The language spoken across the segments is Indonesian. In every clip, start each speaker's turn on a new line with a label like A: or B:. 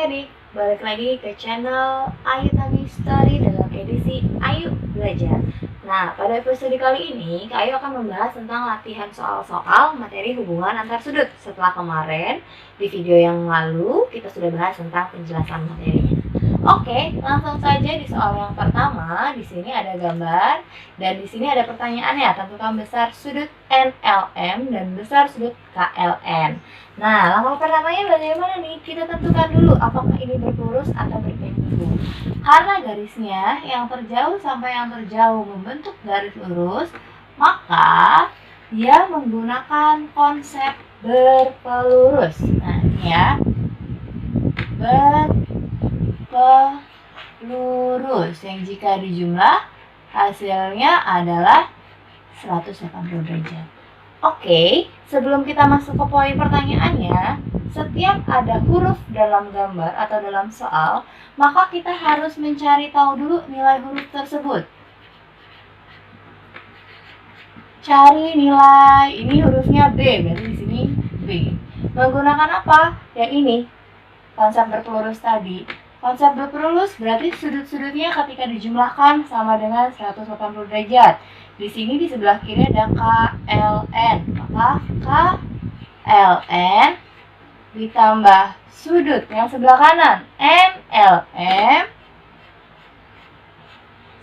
A: adik-adik, balik lagi ke channel Ayu Tami Story dalam edisi Ayu Belajar. Nah, pada episode kali ini, Kak Ayu akan membahas tentang latihan soal-soal materi hubungan antar sudut. Setelah kemarin, di video yang lalu, kita sudah bahas tentang penjelasan materinya. Oke, langsung saja di soal yang pertama. Di sini ada gambar dan di sini ada pertanyaannya. Tentukan besar sudut NLM dan besar sudut KLN. Nah, langkah pertamanya bagaimana nih? Kita tentukan dulu apakah ini berlurus atau berpenghubung. Karena garisnya yang terjauh sampai yang terjauh membentuk garis lurus, maka dia menggunakan konsep berpelurus. Nah, ini ya. Berpelurus yang jika dijumlah hasilnya adalah 180 derajat. Oke, sebelum kita masuk ke poin pertanyaannya, setiap ada huruf dalam gambar atau dalam soal, maka kita harus mencari tahu dulu nilai huruf tersebut. Cari nilai, ini hurufnya B, berarti di sini B. Menggunakan apa? Yang ini, konsep berpelurus tadi. Konsep berpelurus berarti sudut-sudutnya ketika dijumlahkan sama dengan 180 derajat. Di sini di sebelah kiri ada KLN. Maka KLN ditambah sudut yang sebelah kanan NLM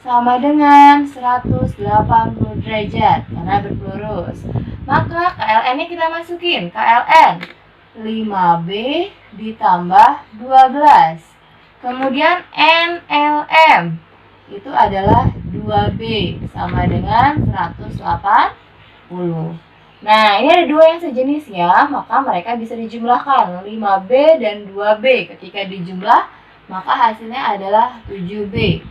A: sama dengan 180 derajat karena berpelurus. Maka KLN-nya kita masukin. KLN 5B ditambah 12. Kemudian NLM itu adalah 2B sama dengan 180. Nah, ini ada dua yang sejenis ya, maka mereka bisa dijumlahkan 5B dan 2B. Ketika dijumlah, maka hasilnya adalah 7B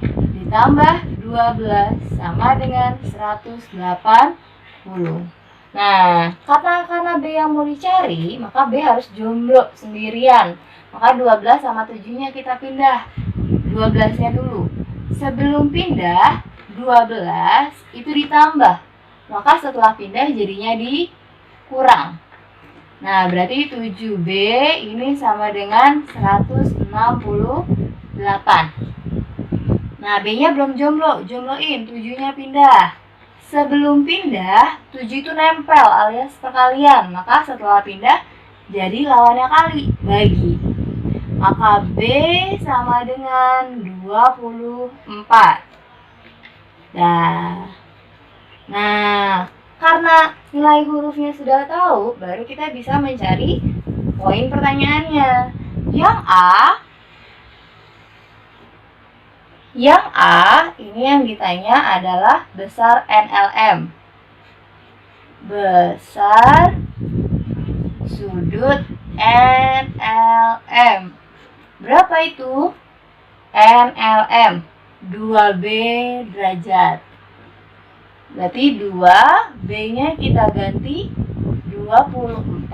A: ditambah 12 sama dengan 180. Nah, karena B yang mau dicari, maka B harus jomblo sendirian. Maka 12 sama 7-nya kita pindah. 12-nya dulu. Sebelum pindah, 12 itu ditambah. Maka setelah pindah jadinya dikurang. Nah, berarti 7B ini sama dengan 168. Nah, B-nya belum jomblo. Jombloin, 7-nya pindah. Sebelum pindah, 7 itu nempel alias perkalian. Maka setelah pindah, jadi lawannya kali, bagi. Maka B sama dengan 24. Nah, karena nilai hurufnya sudah tahu, baru kita bisa mencari poin pertanyaannya. Yang A, ini yang ditanya adalah besar NLM. Besar sudut NLM. Berapa itu? NLM 2B derajat. Berarti 2B-nya kita ganti 24.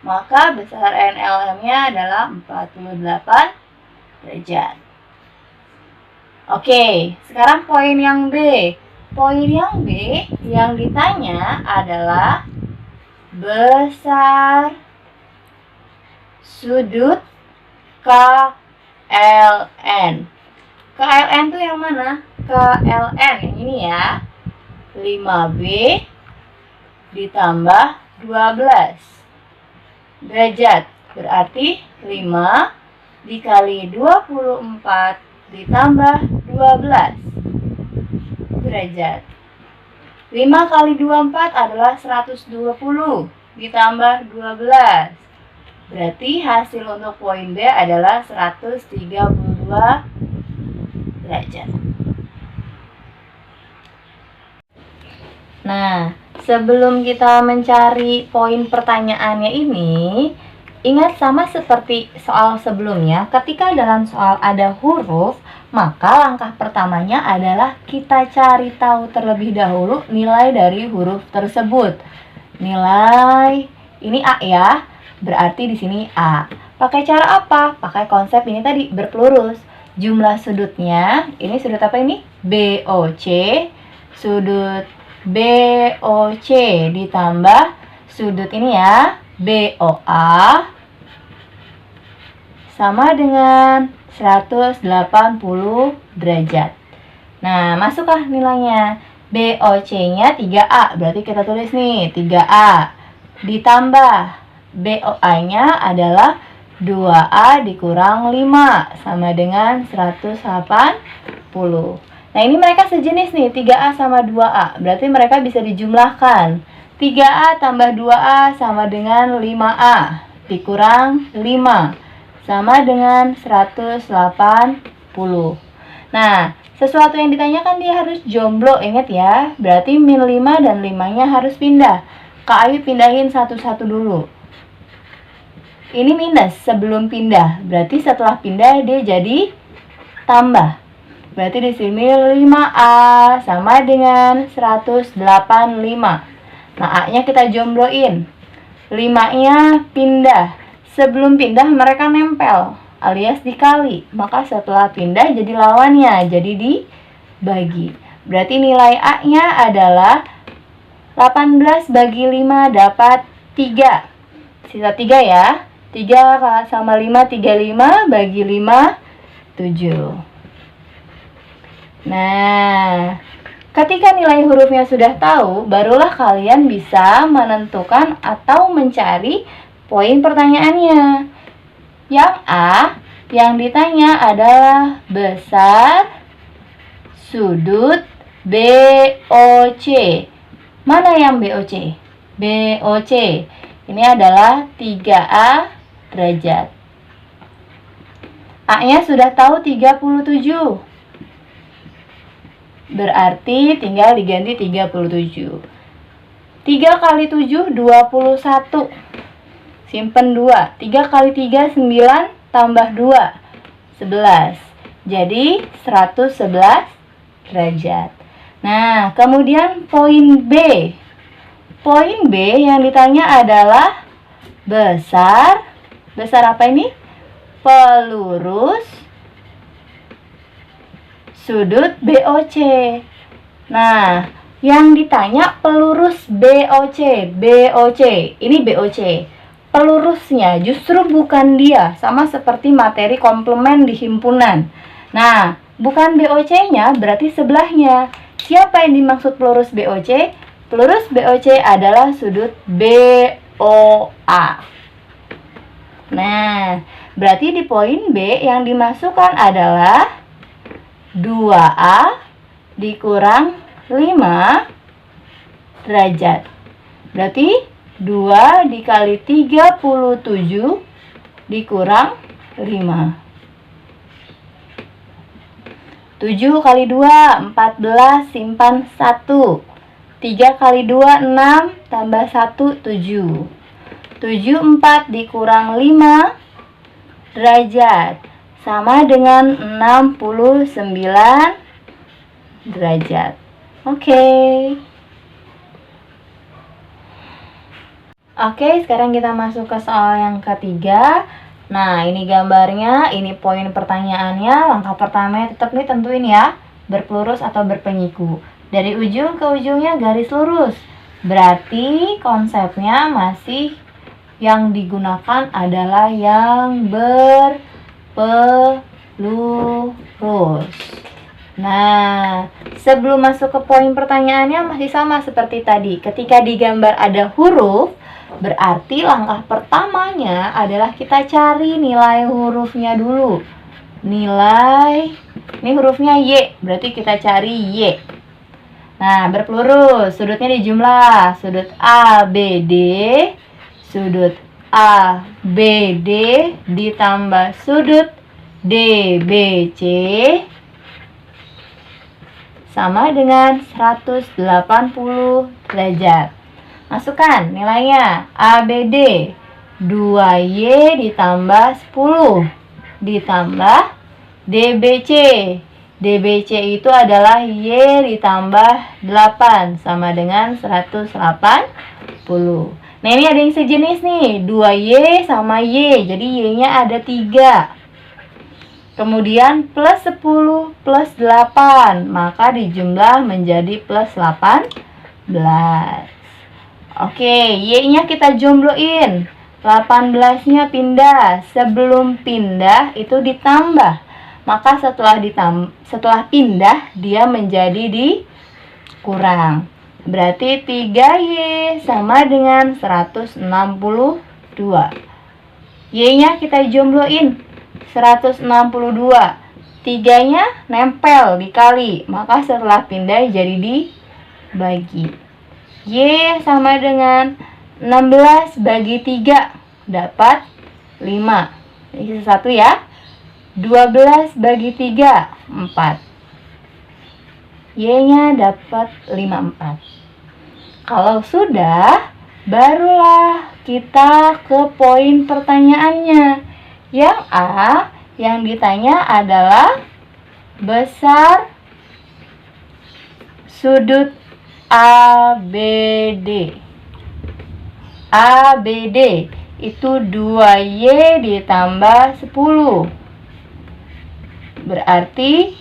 A: Maka besar NLM-nya adalah 48 derajat. Oke, sekarang poin yang B. Poin yang B yang ditanya adalah besar sudut KLN. KLN itu yang mana? KLN yang ini ya. 5B ditambah 12 derajat. Berarti 5 dikali 24 ditambah 12 derajat. 5 kali 24 adalah 120 ditambah 12. Berarti hasil untuk poin B adalah 132 derajat. Nah, sebelum kita mencari poin pertanyaannya ini, ingat sama seperti soal sebelumnya, ketika dalam soal ada huruf, maka langkah pertamanya adalah kita cari tahu terlebih dahulu nilai dari huruf tersebut. Nilai ini A ya. Berarti di sini A. Pakai cara apa? Pakai konsep ini tadi, berpelurus. Jumlah sudutnya, ini sudut apa ini? BOC. Sudut BOC ditambah sudut ini ya, BOA sama dengan 180 derajat. Nah, masuklah nilainya. BOC-nya 3A, berarti kita tulis nih 3A. Ditambah BOA-nya adalah 2A dikurang 5, sama dengan 180. Nah, ini mereka sejenis nih, 3A sama 2A. Berarti mereka bisa dijumlahkan. 3A tambah 2A sama dengan 5A dikurang 5, sama dengan 180. Nah, sesuatu yang ditanyakan dia harus jomblo, ingat ya. Berarti min 5 dan 5-nya harus pindah. Kak Ayu pindahin satu-satu dulu. Ini minus sebelum pindah. Berarti setelah pindah dia jadi tambah. Berarti di sini 5A sama dengan 185. Nah, A-nya kita jombloin. 5-nya pindah. Sebelum pindah mereka nempel alias dikali, maka setelah pindah jadi lawannya, jadi dibagi. Berarti nilai A-nya adalah 18 bagi 5 dapat 3. Sisa 3 ya. 3 sama 5, 35 bagi 5, 7. Nah, ketika nilai hurufnya sudah tahu, barulah kalian bisa menentukan atau mencari poin pertanyaannya. Yang A, yang ditanya adalah besar sudut BOC. Mana yang BOC? BOC. Ini adalah 3A derajat. A-nya sudah tahu 37. Berarti tinggal diganti 37. 3 kali 7, 21. Simpen 2. 3 kali 3, 9. Tambah 2, 11. Jadi 111 derajat. Nah, kemudian poin B. Poin B yang ditanya adalah besar apa ini? Pelurus sudut BOC. Nah, yang ditanya pelurus BOC. BOC, ini BOC. Pelurusnya justru bukan dia, sama seperti materi komplement di himpunan. Nah, bukan BOC-nya berarti sebelahnya. Siapa yang dimaksud pelurus BOC? Pelurus BOC adalah sudut BOA. Nah, berarti di poin B yang dimasukkan adalah 2A dikurang 5 derajat. Berarti 2 dikali 37 dikurang 5. 7 kali 2, 14, simpan 1. 3 kali 2, 6, tambah 1, 7. 74 dikurang 5 derajat. Sama dengan 69 derajat. Oke, sekarang kita masuk ke soal yang ketiga. Nah, ini gambarnya, ini poin pertanyaannya. Langkah pertama tetap nih tentuin ya, berpelurus atau berpenyiku. Dari ujung ke ujungnya garis lurus. Berarti konsepnya masih yang digunakan adalah yang berpelurus. Nah, sebelum masuk ke poin pertanyaannya masih sama seperti tadi. Ketika digambar ada huruf, berarti langkah pertamanya adalah kita cari nilai hurufnya dulu. Nilai, ini hurufnya Y, berarti kita cari Y. Nah, berpelurus, sudutnya dijumlah. Sudut ABD, sudut ABD ditambah sudut DBC sama dengan 180 derajat. Masukkan nilainya. ABD 2Y ditambah 10 ditambah DBC. DBC itu adalah Y ditambah 8 sama dengan 180. Nah, ini ada yang sejenis nih, 2Y sama Y. Jadi Y-nya ada 3. Kemudian plus 10 plus 8, maka dijumlah menjadi plus 18. Oke, Y-nya kita jombloin.
B: 18-nya pindah. Sebelum pindah itu ditambah. Maka setelah pindah dia menjadi dikurang. Berarti 3Y sama dengan 162. Y-nya kita jombloin 162. 3-nya nempel dikali, maka setelah pindah jadi dibagi. Y sama dengan 16 bagi 3 dapat 5. Ini satu ya. 12 bagi 3 4. Y-nya dapat 54. Kalau sudah, barulah kita ke poin pertanyaannya. Yang A, yang ditanya adalah besar sudut ABD. ABD itu 2Y ditambah 10. Berarti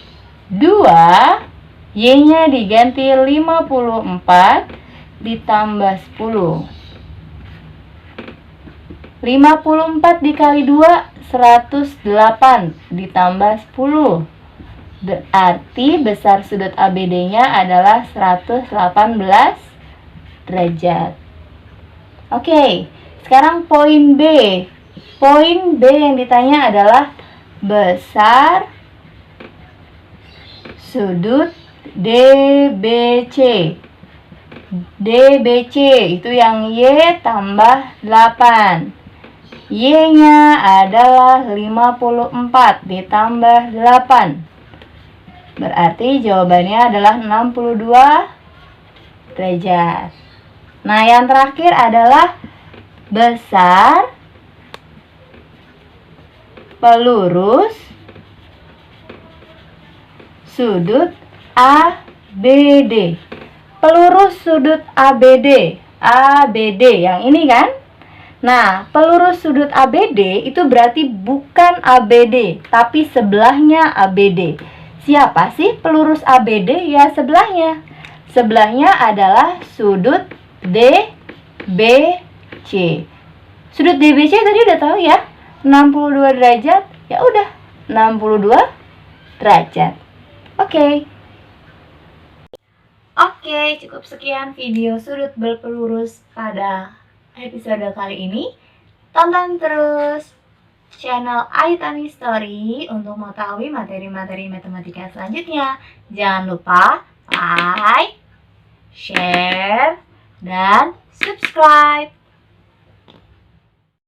B: 2, Y-nya diganti 54 ditambah 10. 54 dikali 2, 108 ditambah 10. Berarti besar sudut ABD-nya adalah 118 derajat. Oke, sekarang poin B. Poin B yang ditanya adalah besar sudut DBC. DBC itu yang Y tambah 8. Y-nya adalah 54 ditambah 8. Berarti jawabannya adalah 62 derajat. Nah, yang terakhir adalah besar pelurus sudut ABD. Pelurus sudut ABD. ABD yang ini kan? Nah, pelurus sudut ABD itu berarti bukan ABD, tapi sebelahnya ABD. Siapa sih pelurus ABD? Ya, sebelahnya. Sebelahnya adalah sudut DBC. Sudut DBC tadi udah tahu ya, 62 derajat. Ya udah, 62 derajat. Oke, cukup sekian video sudut berpelurus pada episode kali ini. Tonton terus channel Ayu Tani Story untuk mengetahui materi-materi matematika selanjutnya. Jangan lupa like, share, dan subscribe.